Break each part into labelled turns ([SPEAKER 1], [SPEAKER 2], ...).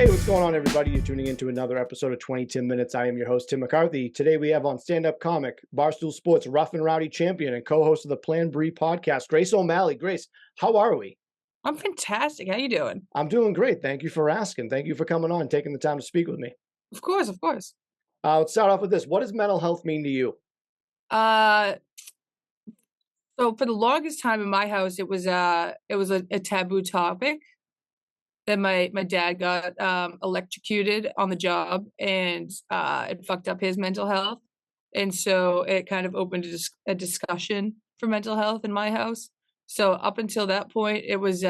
[SPEAKER 1] Hey, what's going on, everybody? You're tuning into another episode of 20 Minutes. I am your host, Tim McCarthy. Today we have on stand-up comic, Barstool Sports, Rough N Rowdy champion and co-host of the PlanBri podcast, Grace O'Malley. Grace, how are we?
[SPEAKER 2] I'm fantastic. How you doing?
[SPEAKER 1] I'm doing great. Thank you for asking. Thank you for coming on, taking the time to speak with me.
[SPEAKER 2] Of course, of course.
[SPEAKER 1] Let's start off with this. What does mental health mean to you?
[SPEAKER 2] Uh, so for the longest time in my house, it was a taboo topic. Then my dad got electrocuted on the job, and it fucked up his mental health. And so it kind of opened a discussion for mental health in my house. So up until that point, it was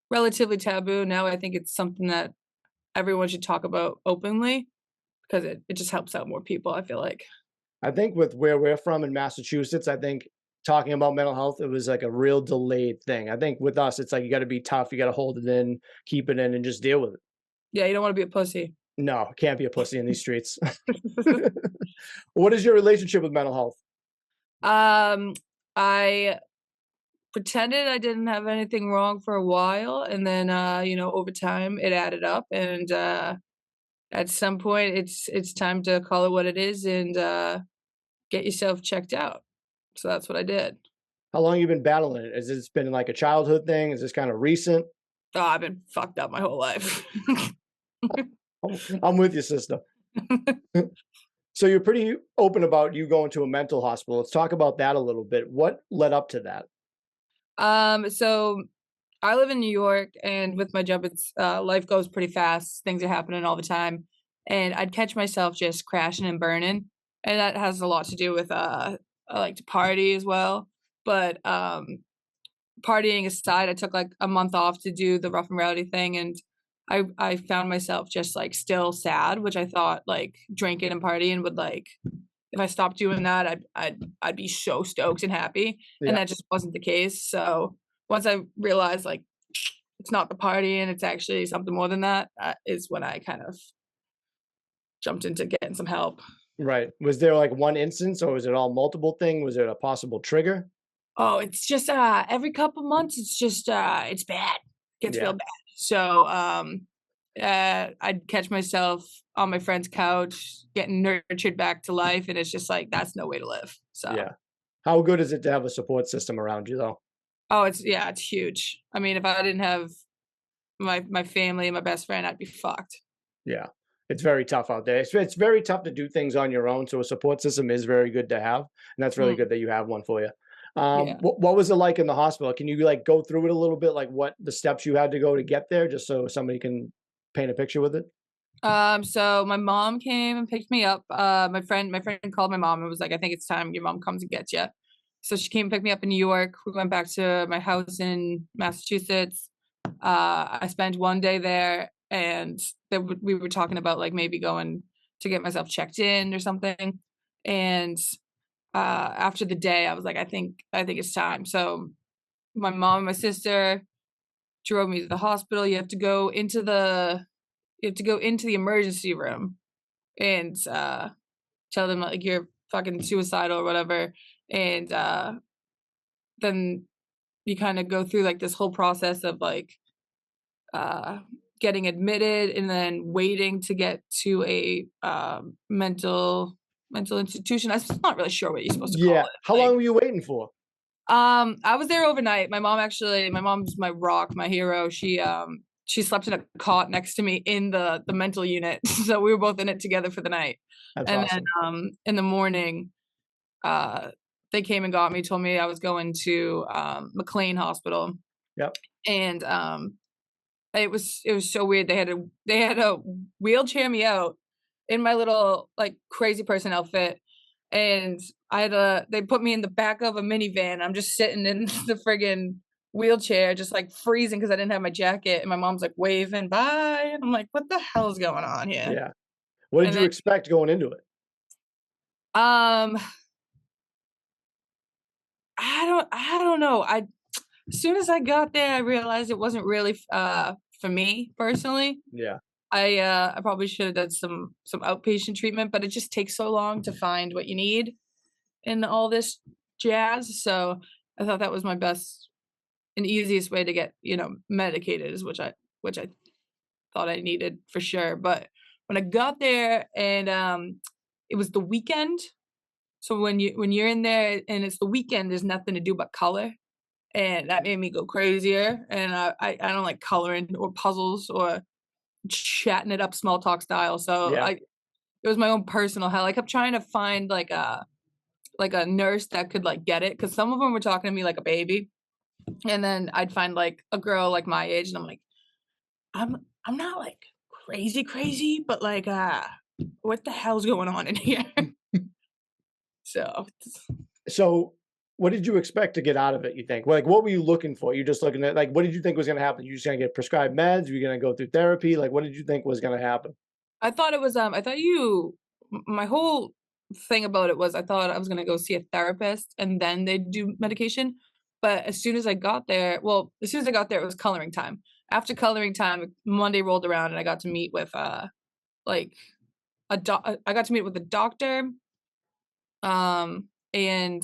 [SPEAKER 2] relatively taboo. Now I think it's something that everyone should talk about openly because it just helps out more people, I feel like.
[SPEAKER 1] I think with where we're from in Massachusetts, I think talking about mental health, it was like a real delayed thing. I think with us, it's like you got to be tough. You got to hold it in, keep it in, and just deal with it.
[SPEAKER 2] Yeah, you don't want to be a pussy.
[SPEAKER 1] No, can't be a pussy in these streets. What is your relationship with mental health?
[SPEAKER 2] I pretended I didn't have anything wrong for a while, and then over time it added up, and at some point it's time to call it what it is and get yourself checked out. So that's what I did.
[SPEAKER 1] How long you been battling it? Has this been like a childhood thing? Is this kind of recent?
[SPEAKER 2] Oh, I've been fucked up my whole life.
[SPEAKER 1] I'm with you, sister. So you're pretty open about you going to a mental hospital. Let's talk about that a little bit. What led up to that?
[SPEAKER 2] So I live in New York, and with my job, it's life goes pretty fast. Things are happening all the time, and I'd catch myself just crashing and burning, and that has a lot to do with I like to party as well. But partying aside, I took like a month off to do the Rough and Rowdy thing, and I found myself just like still sad, which I thought like drinking and partying would like if I stopped doing that, I'd be so stoked and happy, and
[SPEAKER 1] Yeah.
[SPEAKER 2] that just wasn't the case. So once I realized like it's not the party and it's actually something more than that, is when I kind of jumped into getting some help.
[SPEAKER 1] Right. Was there like one instance or was it all multiple thing? Was it a possible trigger?
[SPEAKER 2] Oh, it's just every couple months, it's just it's bad, gets
[SPEAKER 1] Yeah.
[SPEAKER 2] real bad. So I'd catch myself on my friend's couch getting nurtured back to life, and it's just like that's no way to live. So.
[SPEAKER 1] Yeah. How good is it to have a support system around you though?
[SPEAKER 2] Oh, it's huge. I mean, if I didn't have my family and my best friend, I'd be fucked.
[SPEAKER 1] Yeah. It's very tough out there. It's very tough to do things on your own. So a support system is very good to have. And that's really
[SPEAKER 2] Mm,
[SPEAKER 1] good that you have one for you.
[SPEAKER 2] yeah.
[SPEAKER 1] What was it like in the hospital? Can you like go through it a little bit, like what the steps you had to go to get there, just so somebody can paint a picture with it?
[SPEAKER 2] So my mom came and picked me up. My friend called my mom and was like, "I think it's time your mom comes and gets you." So she came and picked me up in New York. We went back to my house in Massachusetts. I spent one day there, and we were talking about like maybe going to get myself checked in or something. And after the day, I was like, I think it's time. So my mom and my sister drove me to the hospital. You have to go into the emergency room and tell them like you're fucking suicidal or whatever. And then you kind of go through like this whole process of like uh getting admitted and then waiting to get to a mental institution. I'm not really sure what you're supposed to call
[SPEAKER 1] Yeah. How
[SPEAKER 2] it.
[SPEAKER 1] long were you waiting for?
[SPEAKER 2] I was there overnight. My mom's my rock, my hero. She slept in a cot next to me in the mental unit. So we were both in it together for the night.
[SPEAKER 1] That's
[SPEAKER 2] And then
[SPEAKER 1] awesome.
[SPEAKER 2] in the morning, they came and got me, told me I was going to McLean Hospital.
[SPEAKER 1] Yep.
[SPEAKER 2] And it was so weird. They had to wheelchair me out in my little like crazy person outfit, and they put me in the back of a minivan. I'm just sitting in the friggin' wheelchair, just like freezing because I didn't have my jacket, and my mom's like waving bye, and I'm like, what the hell is going on here?
[SPEAKER 1] Yeah. What did
[SPEAKER 2] And
[SPEAKER 1] you
[SPEAKER 2] then
[SPEAKER 1] expect going into it?
[SPEAKER 2] um I don't know. As soon as I got there, I realized it wasn't really for me personally.
[SPEAKER 1] Yeah.
[SPEAKER 2] I probably should have done some outpatient treatment, but it just takes so long to find what you need in all this jazz. So I thought that was my best and easiest way to get medicated is which I thought I needed for sure. But when I got there and it was the weekend, so when you're in there and it's the weekend, there's nothing to do but color, and that made me go crazier. And I don't like coloring or puzzles or chatting it up small talk style. So
[SPEAKER 1] Yeah.
[SPEAKER 2] it was my own personal hell. I kept trying to find like a nurse that could like get it, because some of them were talking to me like a baby, and then I'd find like a girl like my age, and I'm like, I'm not like crazy, but like what the hell's going on in here? So
[SPEAKER 1] So, what did you expect to get out of it, you think? Like, what were you looking for? You just looking at like, what did you think was gonna happen? You just gonna get prescribed meds? Were you gonna go through therapy? Like, what did you think was gonna happen?
[SPEAKER 2] I thought it was I thought my whole thing about it was I thought I was gonna go see a therapist and then they'd do medication. But as soon as I got there, well, as soon as I got there, it was coloring time. After coloring time, Monday rolled around and I got to meet with like I got to meet with a doctor, and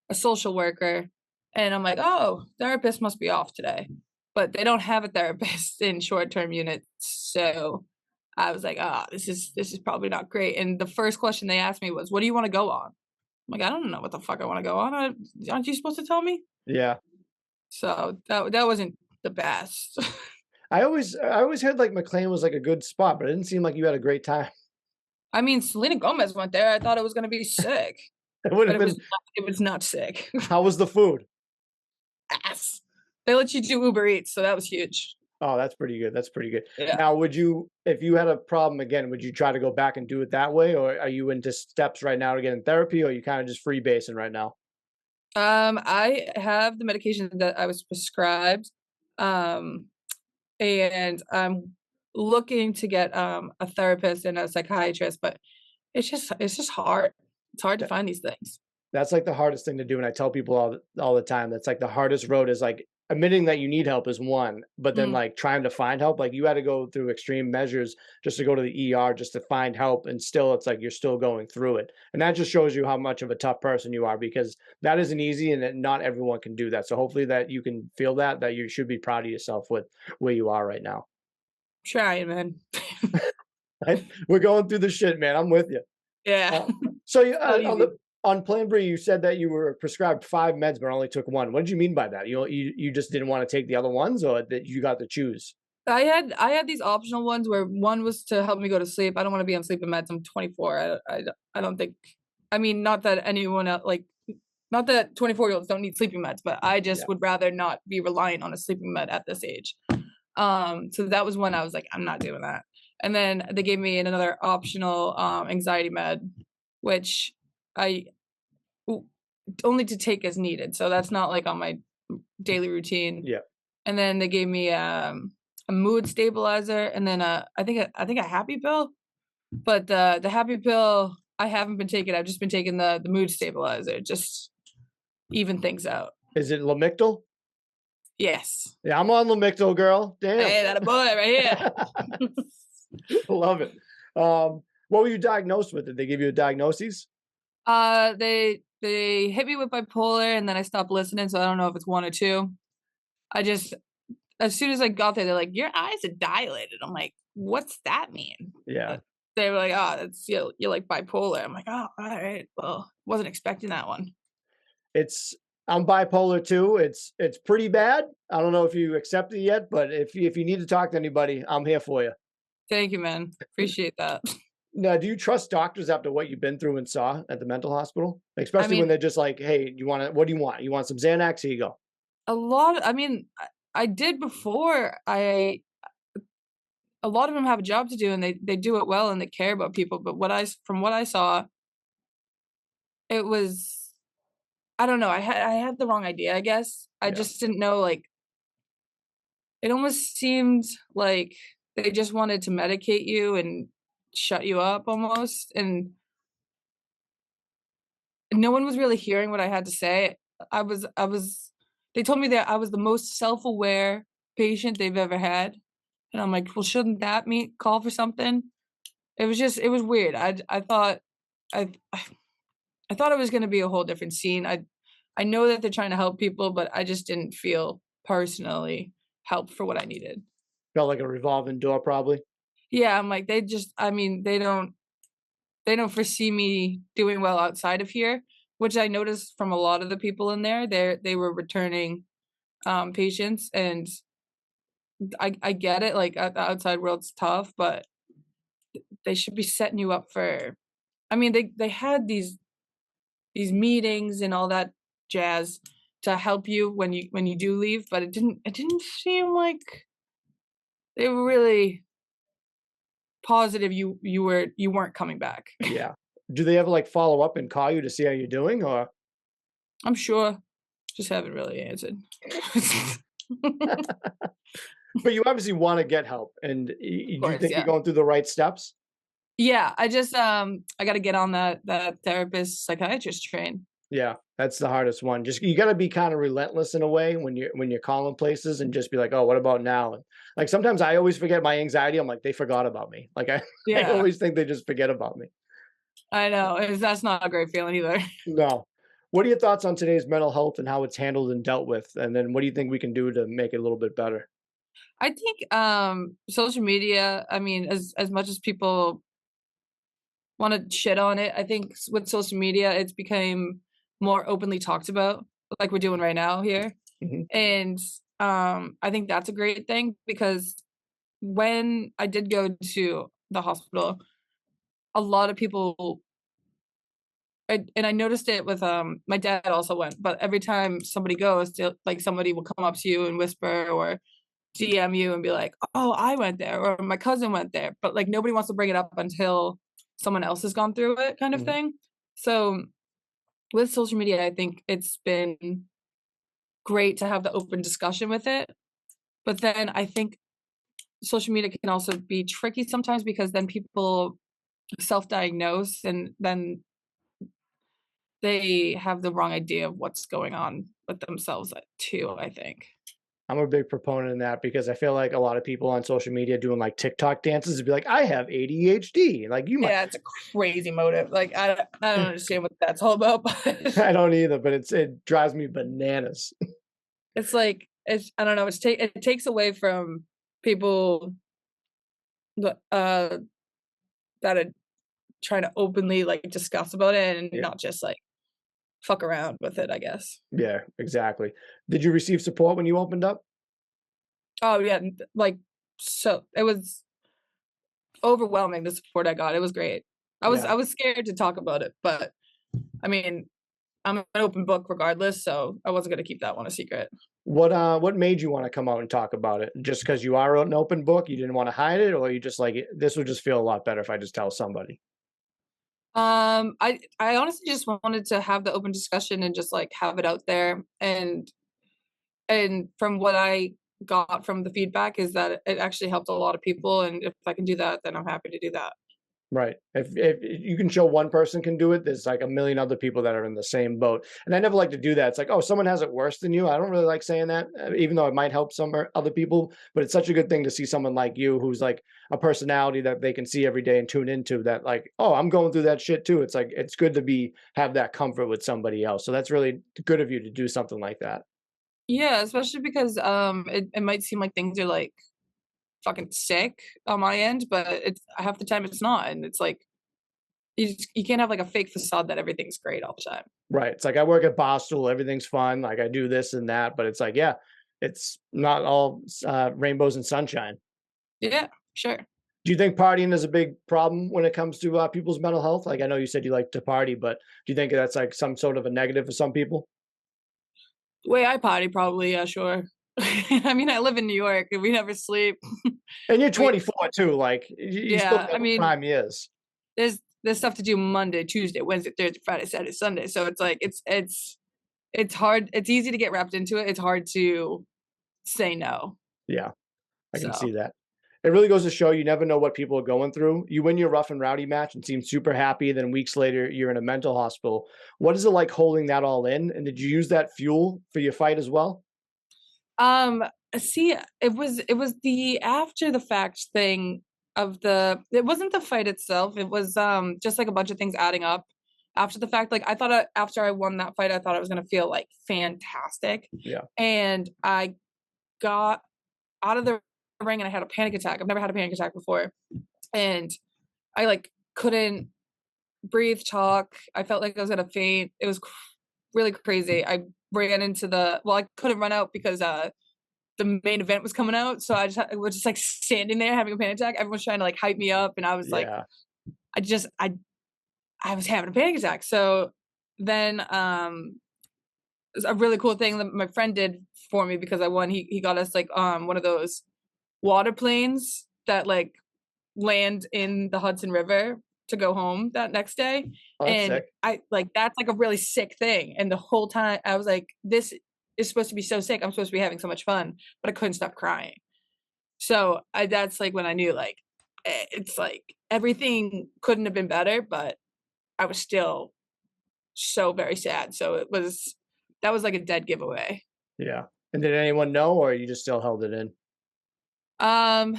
[SPEAKER 2] a social worker, and I'm like, "Oh, therapist must be off today." But they don't have a therapist in short-term units, so I was like, "Ah, this is probably not great." And the first question they asked me was, "What do you wanna go on?" I'm like, "I don't know what the fuck I wanna go on. Aren't you supposed to tell me?"
[SPEAKER 1] Yeah.
[SPEAKER 2] So that wasn't the best.
[SPEAKER 1] I always heard like McLean was like a good spot, but it didn't seem like you had a great time.
[SPEAKER 2] I mean, Selena Gomez went there. I thought it was gonna be sick,
[SPEAKER 1] It would
[SPEAKER 2] but
[SPEAKER 1] have been.
[SPEAKER 2] it was not sick.
[SPEAKER 1] How was the food?
[SPEAKER 2] Ass. They let you do Uber Eats, so that was huge.
[SPEAKER 1] Oh, that's pretty good. That's pretty good.
[SPEAKER 2] Yeah.
[SPEAKER 1] Now, would you, if you had a problem again, would you try to go back and do it that way, or are you into steps right now to get in therapy, or are you kind of just freebasing right now?
[SPEAKER 2] I have the medication that I was prescribed, um, and I'm looking to get a therapist and a psychiatrist, but it's just hard. It's hard to find these things.
[SPEAKER 1] That's like the hardest thing to do, and I tell people all the time, that's like the hardest road is like admitting that you need help is one, but then
[SPEAKER 2] Mm,
[SPEAKER 1] like trying to find help, like you had to go through extreme measures just to go to the ER just to find help, and still it's like you're still going through it. And that just shows you how much of a tough person you are because that isn't easy and that not everyone can do that. So hopefully that you can feel that you should be proud of yourself with where you are right now.
[SPEAKER 2] trying, man.
[SPEAKER 1] Right? We're going through the shit, man. I'm with you.
[SPEAKER 2] Yeah,
[SPEAKER 1] Uh, so you,
[SPEAKER 2] it's not easy.
[SPEAKER 1] on PlanBri, you said that you were prescribed 5 meds but only took 1. What did you mean by that? You just didn't wanna take the other ones or that you got to choose?
[SPEAKER 2] I had these optional ones where one was to help me go to sleep. I don't wanna be on sleeping meds. I'm 24. I don't think, I mean, not that anyone else, like, not that 24-year-olds don't need sleeping meds, but I
[SPEAKER 1] Yeah.
[SPEAKER 2] just would rather not be reliant on a sleeping med at this age. So that was one I was like, "I'm not doing that." And then they gave me another optional, anxiety med, which I w only to take as needed, so that's not, like, on my daily routine.
[SPEAKER 1] Yeah.
[SPEAKER 2] And then they gave me, a mood stabilizer and then, I think a happy pill, but the happy pill, I haven't been taking. I've just been taking the mood stabilizer, just even things out.
[SPEAKER 1] Is it Lamictal?
[SPEAKER 2] Yes.
[SPEAKER 1] Yeah, I'm on Lamictal, girl. Damn.
[SPEAKER 2] Hey, that a boy right here.
[SPEAKER 1] Love it. What were you diagnosed with? Did they give you a diagnosis?
[SPEAKER 2] They hit me with bipolar and then I stopped listening, so I don't know if it's 1 or 2. I just as soon as I got there, they're like, "Your eyes are dilated." I'm like, "What's that mean?"
[SPEAKER 1] Yeah.
[SPEAKER 2] Uh, they were like, "Oh, that's you're like bipolar." I'm like, "Oh, alright. Well, wasn't expecting that one."
[SPEAKER 1] It's I'm bipolar too. It's pretty bad. I don't know if you accept it yet, but if you need to talk to anybody, I'm here for you.
[SPEAKER 2] Thank you, man. Appreciate that.
[SPEAKER 1] Now, do you trust doctors after what you've been through and saw at the mental hospital?
[SPEAKER 2] I
[SPEAKER 1] Especially when
[SPEAKER 2] mean,
[SPEAKER 1] they're just like, "Hey, you wanna what do you want? You want some Xanax? Here you go."
[SPEAKER 2] I mean, I did before. I A lot of them have a job to do and they do it well and they care about people, but from what I saw, it was, I don't know, I had the wrong idea, I guess. I
[SPEAKER 1] Yeah.
[SPEAKER 2] just didn't know, like, it almost seemed like they just wanted to medicate you and shut you up almost, and no one was really hearing what I had to say. I was they told me that I was the most self-aware patient they've ever had, and I'm like, "Well, shouldn't that mean call for something?" It was weird. I thought I I thought it was gonna be a whole different scene. I know that they're trying to help people, but I just didn't feel personally helped for what I needed.
[SPEAKER 1] Felt like a revolving door, probably.
[SPEAKER 2] Yeah, I'm like, I mean, they don't foresee me doing well outside of here, which I noticed from a lot of the people in there. They were returning patients, and I get it. Like the outside world's tough, but they should be setting you up for. I mean, they had these meetings and all that jazz to help you when you do leave, but it didn't seem like they were really positive you weren't coming back.
[SPEAKER 1] Yeah. Do they ever like follow up and call you to see how you're doing, or?
[SPEAKER 2] I'm sure, just haven't really answered. Of
[SPEAKER 1] But you obviously want to get help, and do you
[SPEAKER 2] course,
[SPEAKER 1] think you're
[SPEAKER 2] yeah.
[SPEAKER 1] going through the right steps?
[SPEAKER 2] Yeah, I gotta get on that therapist psychiatrist train.
[SPEAKER 1] Yeah, that's the hardest one. Just you got to be kind of relentless in a way when you're calling places, and just be like, "Oh, what about now?" And like sometimes I always forget my anxiety. I'm like, they forgot about me. Like I
[SPEAKER 2] Yeah,
[SPEAKER 1] always think they just forget about me.
[SPEAKER 2] I know, that's not a great feeling either.
[SPEAKER 1] No. What are your thoughts on today's mental health and how it's handled and dealt with? And then what do you think we can do to make it a little bit better?
[SPEAKER 2] I think, social media, I mean, as much as people wanna shit on it, I think with social media, it's became more openly talked about, like we're doing right now here,
[SPEAKER 1] Mhm.
[SPEAKER 2] and, I think that's a great thing because when I did go to the hospital, a lot of people and I noticed it with, my dad also went, but every time somebody goes to like, somebody will come up to you and whisper or DM you and be like, "Oh, I went there," or "My cousin went there," but, like, nobody wants to bring it up until someone else has gone through it kind of
[SPEAKER 1] Mhm.
[SPEAKER 2] thing. So, with social media, I think it's been great to have the open discussion with it, but then I think social media can also be tricky sometimes because then people self-diagnose and then they have the wrong idea of what's going on with themselves, too, I think.
[SPEAKER 1] I'm a big proponent in that because I feel like a lot of people on social media doing like TikTok dances would be like, I have ADHD. Like you might,
[SPEAKER 2] Yeah, it's a crazy motive, like, I don't understand what that's all about, but
[SPEAKER 1] I don't either, but it drives me bananas.
[SPEAKER 2] it's like it's I don't know, it takes away from people the that are trying to openly, like, discuss about it and
[SPEAKER 1] Yeah.
[SPEAKER 2] not just, like, fuck around with it, I guess.
[SPEAKER 1] Yeah, exactly. Did you receive support when you opened up?
[SPEAKER 2] Oh, yeah, like, so it was overwhelming the support I got, it was great.
[SPEAKER 1] Yeah.
[SPEAKER 2] I was scared to talk about it, but, I mean, I'm an open book regardless, so I wasn't gonna keep that one a secret.
[SPEAKER 1] What made you want to come out and talk about it? Just because you are an open book, you didn't want to hide it, or you just like this would just feel a lot better if I just tell somebody.
[SPEAKER 2] I honestly just wanted to have the open discussion and just, like, have it out there, and from what I got from the feedback is that it actually helped a lot of people, and if I can do that, then I'm happy to do that.
[SPEAKER 1] Right. If you can show one person can do it, there's like a million other people that are in the same boat. And I never like to do that. It's like, oh, someone has it worse than you. I don't really like saying that, even though it might help some other people. But it's such a good thing to see someone like you, who's like a personality that they can see every day and tune into. That like, oh, I'm going through that shit too. It's like it's good to have that comfort with somebody else. So that's really good of you to do something like that.
[SPEAKER 2] Yeah, especially because, it might seem like things are, like, fucking sick on my end, but it's half the time it's not, and it's like, you can't have, like, a fake facade that everything's great all the time.
[SPEAKER 1] Right. It's like I work at Barstool, everything's fun. Like I do this and that, but it's like, yeah, it's not all rainbows and sunshine.
[SPEAKER 2] Yeah, sure.
[SPEAKER 1] Do you think partying is a big problem when it comes to people's mental health? Like I know you said you like to party, but do you think that's like some sort of a negative for some people?
[SPEAKER 2] The way I potty, probably, yeah, sure. I mean, I live in New York, and we never sleep.
[SPEAKER 1] And you're
[SPEAKER 2] We
[SPEAKER 1] 24 too. Like you still
[SPEAKER 2] Yeah,
[SPEAKER 1] know
[SPEAKER 2] I
[SPEAKER 1] what
[SPEAKER 2] mean,
[SPEAKER 1] prime is.
[SPEAKER 2] there's stuff to do Monday, Tuesday, Wednesday, Thursday, Friday, Saturday, Sunday, so it's like it's hard it's easy to get wrapped into it, it's hard to say no,
[SPEAKER 1] Yeah, I can
[SPEAKER 2] so
[SPEAKER 1] see that. It really goes to show you never know what people are going through. You win your rough and rowdy match and seem super happy. Then weeks later, you're in a mental hospital. What is it like holding that all in? And did you use that fuel for your fight as well?
[SPEAKER 2] Um, see, it was the after the fact thing of the it wasn't the fight itself, it was, just, like, a bunch of things adding up after the fact, like, I thought after I won that fight, I thought I was gonna feel, like, fantastic,
[SPEAKER 1] Yeah.
[SPEAKER 2] and I got out of the rang and I had a panic attack. I've never had a panic attack before. And I like couldn't breathe, talk. I felt like I was gonna faint. It was really crazy. I ran into I couldn't run out because the main event was coming out. So I was just like standing there having a panic attack. Everyone's trying to like hype me up. And I was like,
[SPEAKER 1] Yeah.
[SPEAKER 2] I was having a panic attack. So then it was a really cool thing that my friend did for me because I won. He got us like one of those water planes that like land in the Hudson River to go home that next day.
[SPEAKER 1] Oh, that's
[SPEAKER 2] And
[SPEAKER 1] sick.
[SPEAKER 2] I like that's like a really sick thing. And the whole time I was like, this is supposed to be so sick. I'm supposed to be having so much fun, but I couldn't stop crying. So that's like when I knew like it's like everything couldn't have been better, but I was still so very sad. So that was like a dead giveaway.
[SPEAKER 1] Yeah. And did anyone know, or you just still held it in?
[SPEAKER 2] Um,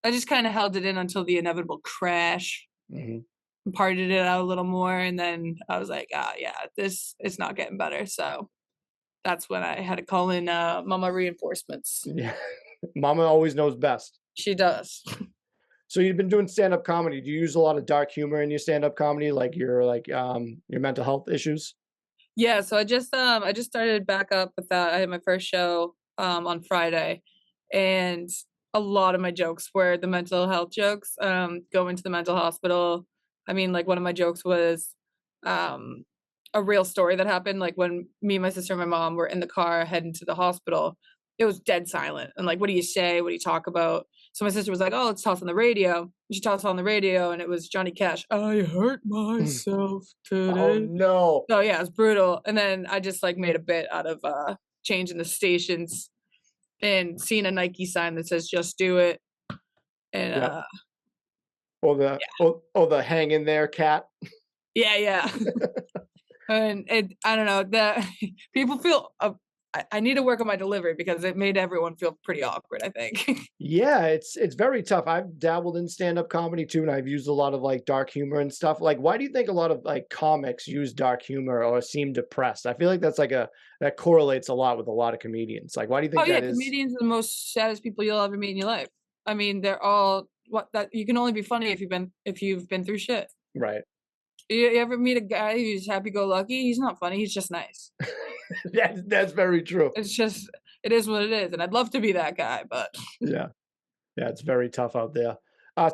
[SPEAKER 2] I just kind of held it in until the inevitable crash,
[SPEAKER 1] Mhm.
[SPEAKER 2] partied it out a little more, and then I was like, yeah, this is not getting better. So that's when I had to call in mama reinforcements.
[SPEAKER 1] Yeah. Mama always knows best.
[SPEAKER 2] She does.
[SPEAKER 1] So you've been doing stand-up comedy. Do you use a lot of dark humor in your stand-up comedy, like your mental health issues?
[SPEAKER 2] Yeah, so I just started back up with that. I had my first show on Friday, and a lot of my jokes were the mental health jokes, going to the mental hospital. I mean, like one of my jokes was um a real story that happened, like when me, my sister, and my mom were in the car heading to the hospital. It was dead silent. And like, what do you say? What do you talk about? So my sister was like, "Oh, let's toss on the radio." She tossed on the radio, and it was Johnny Cash. I hurt myself
[SPEAKER 1] Oh
[SPEAKER 2] today.
[SPEAKER 1] no.
[SPEAKER 2] So yeah, it's brutal. And then I just like made a bit out of changing the stations and seeing a Nike sign that says just do it. And
[SPEAKER 1] Yep. Or the hang in there cat.
[SPEAKER 2] yeah. And I don't know, the people feel I need to work on my delivery because it made everyone feel pretty awkward, I think.
[SPEAKER 1] Yeah, it's very tough. I've dabbled in stand-up comedy too, and I've used a lot of like dark humor and stuff. Like, why do you think a lot of like comics use dark humor or seem depressed? I feel like that correlates a lot with a lot of comedians. Like, why do you
[SPEAKER 2] Oh
[SPEAKER 1] think
[SPEAKER 2] yeah,
[SPEAKER 1] that is?
[SPEAKER 2] comedians are the most saddest people you'll ever meet in your life. I mean, they're all what that you can only be funny if you've been through shit.
[SPEAKER 1] Right.
[SPEAKER 2] You ever meet a guy who's happy go lucky? He's not funny, he's just nice.
[SPEAKER 1] That's very true.
[SPEAKER 2] It's just it is what it is, and I'd love to be that guy, but
[SPEAKER 1] Yeah. Yeah, it's very tough out there.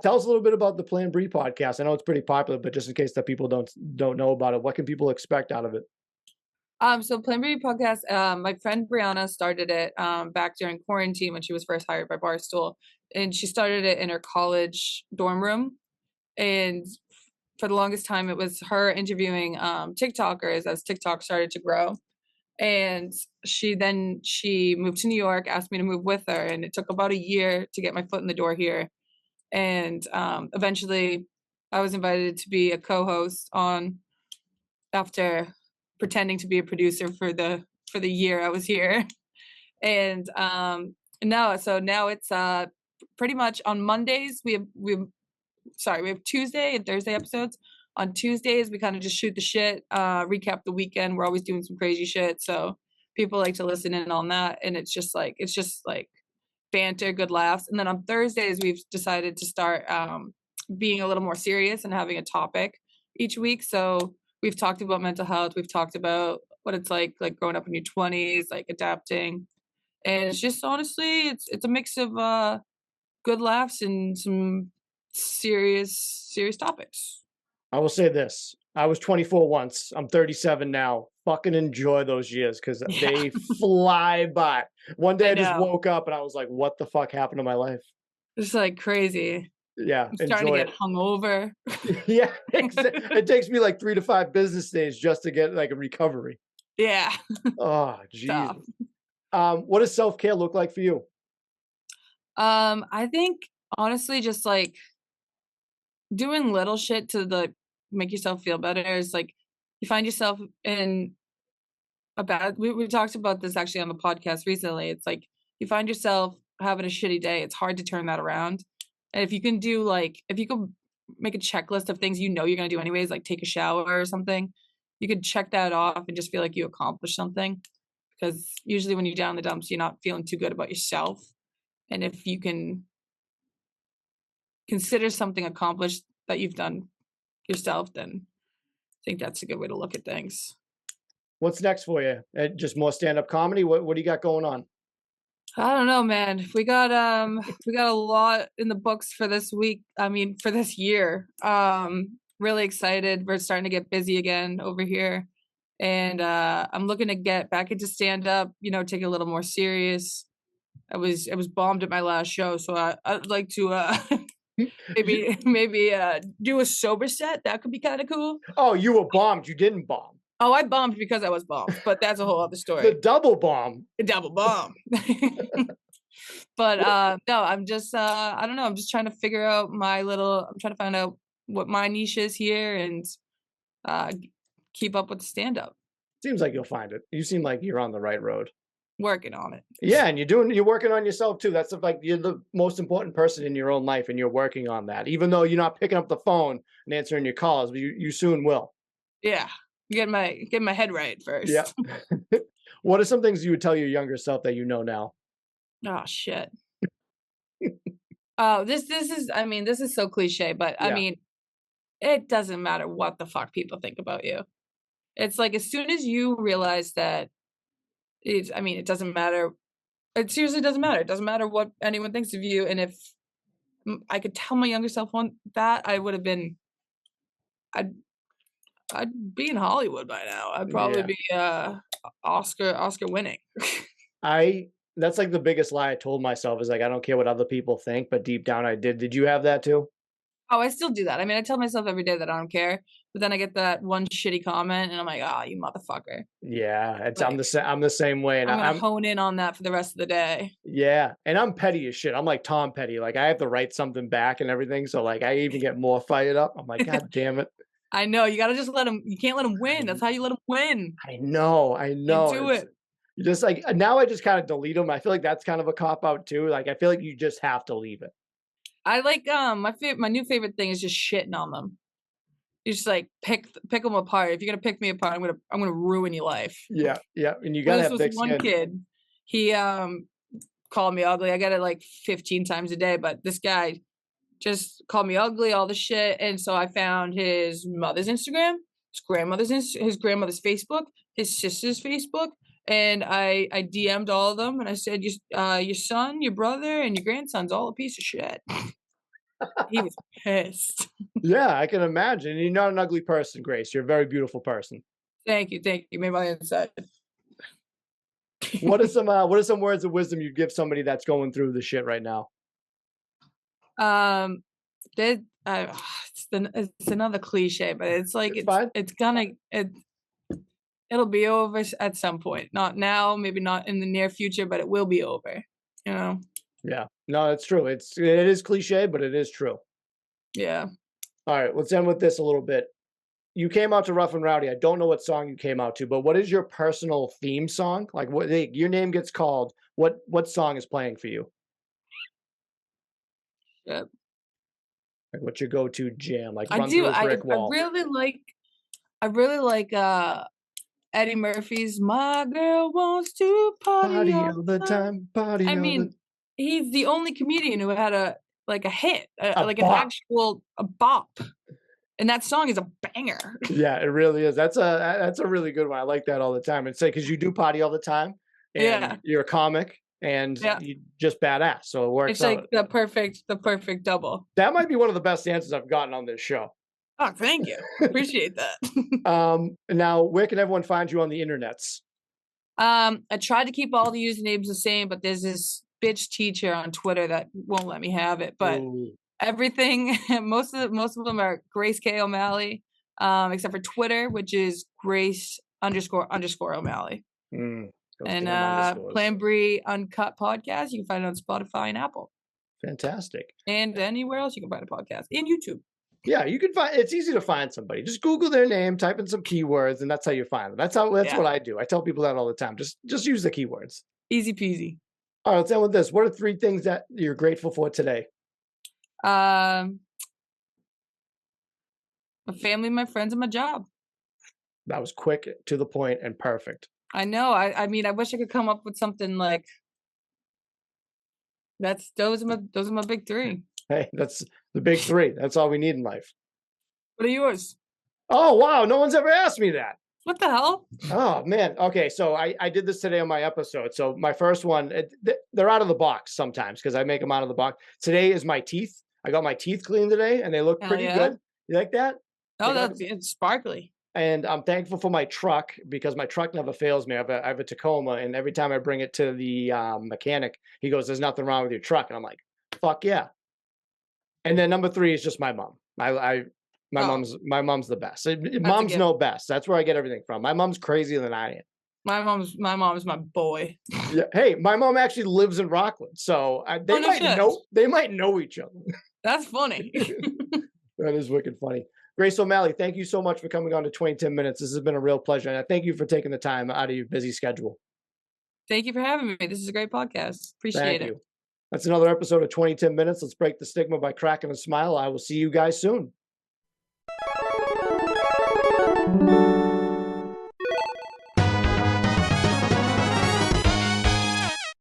[SPEAKER 1] Tell us a little bit about the PlanBri podcast. I know it's pretty popular, but just in case that people don't know about it, what can people expect out of it?
[SPEAKER 2] so PlanBri podcast, my friend Brianna started it back during quarantine when she was first hired by Barstool, and she started it in her college dorm room. And for the longest time, it was her interviewing TikTokers as TikTok started to grow. And she moved to New York, asked me to move with her, and it took about a year to get my foot in the door here. And eventually, I was invited to be a co-host on after pretending to be a producer for the year I was here. And no, so now it's pretty much on Mondays we have Tuesday and Thursday episodes. On Tuesdays we kind of just shoot the shit, recap the weekend. We're always doing some crazy shit, so people like to listen in on that, and it's just like banter, good laughs. And then on Thursdays we've decided to start being a little more serious and having a topic each week. So we've talked about mental health, we've talked about what it's like growing up in your 20s, like adapting. And it's just honestly it's a mix of good laughs and some serious topics.
[SPEAKER 1] I will say this. I was 24 once. I'm 37 now. Fucking enjoy those years because
[SPEAKER 2] Yeah,
[SPEAKER 1] they fly by. One day
[SPEAKER 2] I
[SPEAKER 1] I just
[SPEAKER 2] know.
[SPEAKER 1] woke up and I was like, what the fuck happened to my life?
[SPEAKER 2] It's like crazy.
[SPEAKER 1] Yeah,
[SPEAKER 2] I'm starting to
[SPEAKER 1] enjoy
[SPEAKER 2] get
[SPEAKER 1] it.
[SPEAKER 2] hungover.
[SPEAKER 1] Yeah, it takes me like 3 to 5 business days just to get like a recovery.
[SPEAKER 2] Yeah,
[SPEAKER 1] Oh, Jesus.
[SPEAKER 2] tough.
[SPEAKER 1] What does self-care look like for you?
[SPEAKER 2] I think honestly just like doing little shit to like make yourself feel better is like you find yourself in a bad we talked about this actually on the podcast recently. It's like you find yourself having a shitty day, it's hard to turn that around. And if you can do like if you could make a checklist of things you know you're gonna do anyways, like take a shower or something, you could check that off and just feel like you accomplished something. Because usually when you're down in the dumps, you're not feeling too good about yourself. And if you can consider something accomplished that you've done yourself, then I think that's a good way to look at things.
[SPEAKER 1] What's next for you? Just more stand-up comedy? What do you got going on?
[SPEAKER 2] I don't know, man. We got a lot in the books for this week. I mean, for this year. Really excited. We're starting to get busy again over here. And I'm looking to get back into stand up, take it a little more serious. I was bombed at my last show, so I'd like to maybe do a sober set. That could be kind of cool.
[SPEAKER 1] Oh, you were bombed. You didn't bomb.
[SPEAKER 2] Oh, I bombed because I was bombed, but that's a whole other
[SPEAKER 1] The
[SPEAKER 2] story.
[SPEAKER 1] double bomb.
[SPEAKER 2] A double bomb. But no, I'm just I don't know, I'm just trying to figure out I'm trying to find out what my niche is here and uh keep up with the stand up.
[SPEAKER 1] Seems like you'll find it. You seem like you're on the right road.
[SPEAKER 2] Working on it.
[SPEAKER 1] Yeah, and you're working on yourself too. That's like you're the most important person in your own life, and you're working on that. Even though you're not picking up the phone and answering your calls, but you soon will.
[SPEAKER 2] Yeah. Get my head right first.
[SPEAKER 1] Yeah. What are some things you would tell your younger self that you know now?
[SPEAKER 2] Oh shit. Oh, this is I mean, this is so cliche, but I
[SPEAKER 1] Yeah.
[SPEAKER 2] mean, it doesn't matter what the fuck people think about you. It's like as soon as you realize that it doesn't matter. It seriously doesn't matter. It doesn't matter what anyone thinks of you. And if I could tell my younger self that, I'd I'd be in Hollywood by now. I'd probably
[SPEAKER 1] Yeah.
[SPEAKER 2] be Oscar winning.
[SPEAKER 1] I that's like the biggest lie I told myself is like I don't care what other people think, but deep down I did. Did you have that too?
[SPEAKER 2] Oh, I still do that. I mean, I tell myself every day that I don't care, but then I get that one shitty comment, and I'm like, "Ah, you motherfucker!"
[SPEAKER 1] Yeah,
[SPEAKER 2] Like,
[SPEAKER 1] I'm the same way, and
[SPEAKER 2] I'm gonna
[SPEAKER 1] I'm
[SPEAKER 2] hone in on that for the rest of the day.
[SPEAKER 1] yeah, and I'm petty as shit. I'm like Tom Petty. Like I have to write something back and everything, so like I even get more fired up. I'm like, God damn it!
[SPEAKER 2] I know you gotta just let him. You can't let him win. That's how you let him win.
[SPEAKER 1] I
[SPEAKER 2] You
[SPEAKER 1] know.
[SPEAKER 2] do
[SPEAKER 1] It's
[SPEAKER 2] it.
[SPEAKER 1] you just like now I just kind of delete them. I feel like that's kind of a cop out too. Like I feel like you just have to leave it.
[SPEAKER 2] I like my new favorite thing is just shitting on them. You just like pick them apart. If you're gonna pick me apart, I'm gonna ruin your life.
[SPEAKER 1] Yeah, yeah, and you
[SPEAKER 2] Well,
[SPEAKER 1] gotta
[SPEAKER 2] this
[SPEAKER 1] have
[SPEAKER 2] was
[SPEAKER 1] thick
[SPEAKER 2] one
[SPEAKER 1] skin.
[SPEAKER 2] kid. He called me ugly. I get it like 15 times a day, but this guy just called me ugly, all the shit. And so I found his mother's Instagram, his grandmother's Facebook, his sister's Facebook, and I DM'd all of them, and I said, your son, your brother, and your grandson's all a piece of shit." He was pissed.
[SPEAKER 1] Yeah, I can imagine. You're not an ugly person, Grace. You're a very beautiful person.
[SPEAKER 2] Thank you. Made my inside.
[SPEAKER 1] What are some words of wisdom you'd give somebody that's going through the shit right now?
[SPEAKER 2] Um, that it's another cliche, but it's like
[SPEAKER 1] It's fine.
[SPEAKER 2] it'll be over at some point. Not now, maybe not in the near future, but it will be over. You know?
[SPEAKER 1] Yeah. No, it's true. It is cliche, but it is true.
[SPEAKER 2] Yeah.
[SPEAKER 1] All right, let's end with this a little bit. You came out to Rough and Rowdy. I don't know what song you came out to, but what is your personal theme song? Like your name gets called. What song is playing for you?
[SPEAKER 2] Yeah.
[SPEAKER 1] Like what's your go-to jam? Like
[SPEAKER 2] I
[SPEAKER 1] run
[SPEAKER 2] do.
[SPEAKER 1] through a
[SPEAKER 2] I
[SPEAKER 1] brick
[SPEAKER 2] I
[SPEAKER 1] wall.
[SPEAKER 2] really like Eddie Murphy's "My Girl Wants to Party
[SPEAKER 1] Party
[SPEAKER 2] All
[SPEAKER 1] all the
[SPEAKER 2] the Time."
[SPEAKER 1] time, party
[SPEAKER 2] I
[SPEAKER 1] all the
[SPEAKER 2] mean, he's the only comedian who had a hit,
[SPEAKER 1] a
[SPEAKER 2] like an
[SPEAKER 1] bop.
[SPEAKER 2] actual a bop, and that song is a banger.
[SPEAKER 1] Yeah, it really is. That's a really good one. I like that all the time. It's like because you do potty all the time, and
[SPEAKER 2] Yeah,
[SPEAKER 1] you're a comic, and
[SPEAKER 2] yeah.
[SPEAKER 1] you just badass, so it works
[SPEAKER 2] It's like
[SPEAKER 1] out.
[SPEAKER 2] the perfect double.
[SPEAKER 1] That might be one of the best answers I've gotten on this show.
[SPEAKER 2] Oh, thank you. Appreciate that.
[SPEAKER 1] Now where can everyone find you on the internets?
[SPEAKER 2] I tried to keep all the usernames the same, but there's this bitch teacher on Twitter that won't let me have it. But
[SPEAKER 1] Ooh,
[SPEAKER 2] everything, most of them are Grace K O'Malley, except for Twitter, which is Grace __ O'Malley.
[SPEAKER 1] those
[SPEAKER 2] And
[SPEAKER 1] damn underscores.
[SPEAKER 2] PlanBri Uncut podcast. You can find it on Spotify and Apple,
[SPEAKER 1] Fantastic.
[SPEAKER 2] and anywhere else you can find a podcast, and YouTube.
[SPEAKER 1] Yeah, you can find it's easy to find somebody. Just Google their name, type in some keywords, and that's how you find them. That's
[SPEAKER 2] Yeah,
[SPEAKER 1] what I do. I tell people that all the time. Just use the keywords.
[SPEAKER 2] easy peasy.
[SPEAKER 1] All right, let's end with this. What are three things that you're grateful for today?
[SPEAKER 2] Um, my family, my friends, and my job.
[SPEAKER 1] That was quick, to the point, and perfect.
[SPEAKER 2] I know. I mean, I wish I could come up with something like Those are my big three.
[SPEAKER 1] Hey, that's the big three. That's all we need in life.
[SPEAKER 2] What are yours?
[SPEAKER 1] Oh, wow. No one's ever asked me that.
[SPEAKER 2] What the hell?
[SPEAKER 1] Oh, man. Okay. So I did this today on my episode. So my first one, they're out of the box sometimes because I make them out of the box. Today is my teeth. I got my teeth cleaned today and they look
[SPEAKER 2] Hell
[SPEAKER 1] pretty
[SPEAKER 2] yeah.
[SPEAKER 1] good. You like that?
[SPEAKER 2] Oh,
[SPEAKER 1] They got-
[SPEAKER 2] it's sparkly.
[SPEAKER 1] And I'm thankful for my truck because my truck never fails me. I have a Tacoma, and every time I bring it to the mechanic, he goes, "There's nothing wrong with your truck," and I'm like, "Fuck yeah!" And then number three is just my mom. My
[SPEAKER 2] Oh.
[SPEAKER 1] mom's the best.
[SPEAKER 2] a
[SPEAKER 1] Moms
[SPEAKER 2] gift.
[SPEAKER 1] know best. That's where I get everything from. My mom's crazier than I am.
[SPEAKER 2] My mom is my boy.
[SPEAKER 1] Yeah. Hey, my mom actually lives in Rockland, so they
[SPEAKER 2] Oh, no
[SPEAKER 1] might
[SPEAKER 2] shit.
[SPEAKER 1] know. They might know each other.
[SPEAKER 2] That's funny.
[SPEAKER 1] That is wicked funny. Grace O'Malley, thank you so much for coming on to 2010 Minutes. This has been a real pleasure. And I thank you for taking the time out of your busy schedule.
[SPEAKER 2] Thank you for having me. This is a great podcast. Appreciate
[SPEAKER 1] Thank
[SPEAKER 2] it.
[SPEAKER 1] you. That's another episode of 2010 Minutes. Let's break the stigma by cracking a smile. I will see you guys soon.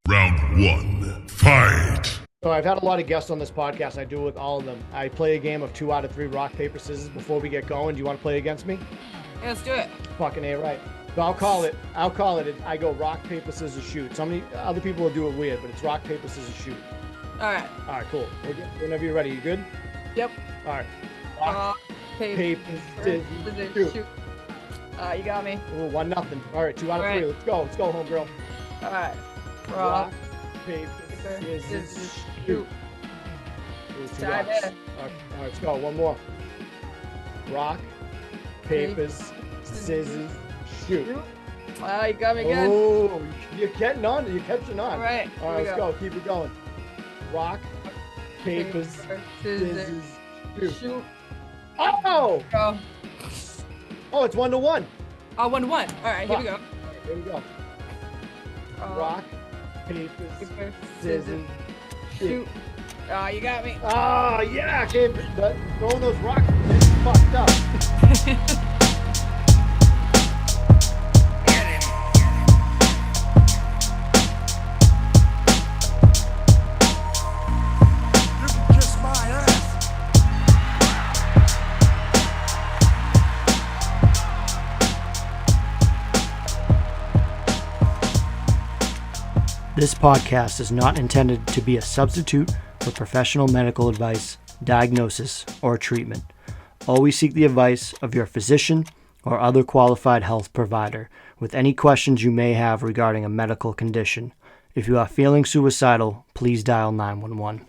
[SPEAKER 3] Round one, fight!
[SPEAKER 1] So I've had a lot of guests on this podcast. I do it with all of them. I play a game of 2 out of 3 rock, paper, scissors before we get going. Do you want to play against me?
[SPEAKER 2] Yeah, let's do it.
[SPEAKER 1] Fucking A, right. So I'll call it. I go rock, paper, scissors, shoot. So many other people will do it weird, but it's rock, paper, scissors, shoot.
[SPEAKER 2] All right.
[SPEAKER 1] All right, cool. Whenever you're ready. You good?
[SPEAKER 2] Yep.
[SPEAKER 1] All right. Rock, paper, scissors, shoot.
[SPEAKER 2] You got me.
[SPEAKER 1] Ooh, 1-0. All right, 2 out of 3.
[SPEAKER 2] Right.
[SPEAKER 1] Let's go. Let's go, homegirl.
[SPEAKER 2] All right.
[SPEAKER 1] Rock, paper, scissors,
[SPEAKER 2] scissors,
[SPEAKER 1] shoot.
[SPEAKER 2] shoot.
[SPEAKER 1] Ooh, 2
[SPEAKER 2] Dive
[SPEAKER 1] rocks.
[SPEAKER 2] in.
[SPEAKER 1] All right, let's go. One more. Rock, papers, scissors, shoot.
[SPEAKER 2] Wow, you got me good.
[SPEAKER 1] Oh, you're getting on. You're catching on.
[SPEAKER 2] All right.
[SPEAKER 1] All right, let's go. Keep it going. Rock, papers, scissors, shoot.
[SPEAKER 2] shoot.
[SPEAKER 1] Oh!
[SPEAKER 2] Go.
[SPEAKER 1] Oh, it's 1-1.
[SPEAKER 2] Oh, 1-1. All right, here we go.
[SPEAKER 1] Here we go. Rock, papers,
[SPEAKER 2] paper,
[SPEAKER 1] scissors, shoot.
[SPEAKER 2] Oh, you got me.
[SPEAKER 1] Oh, yeah. Throwing those rocks is fucked up.
[SPEAKER 3] You can kiss my ass!
[SPEAKER 1] This podcast is not intended to be a substitute for professional medical advice, diagnosis, or treatment. Always seek the advice of your physician or other qualified health provider with any questions you may have regarding a medical condition. If you are feeling suicidal, please dial 911.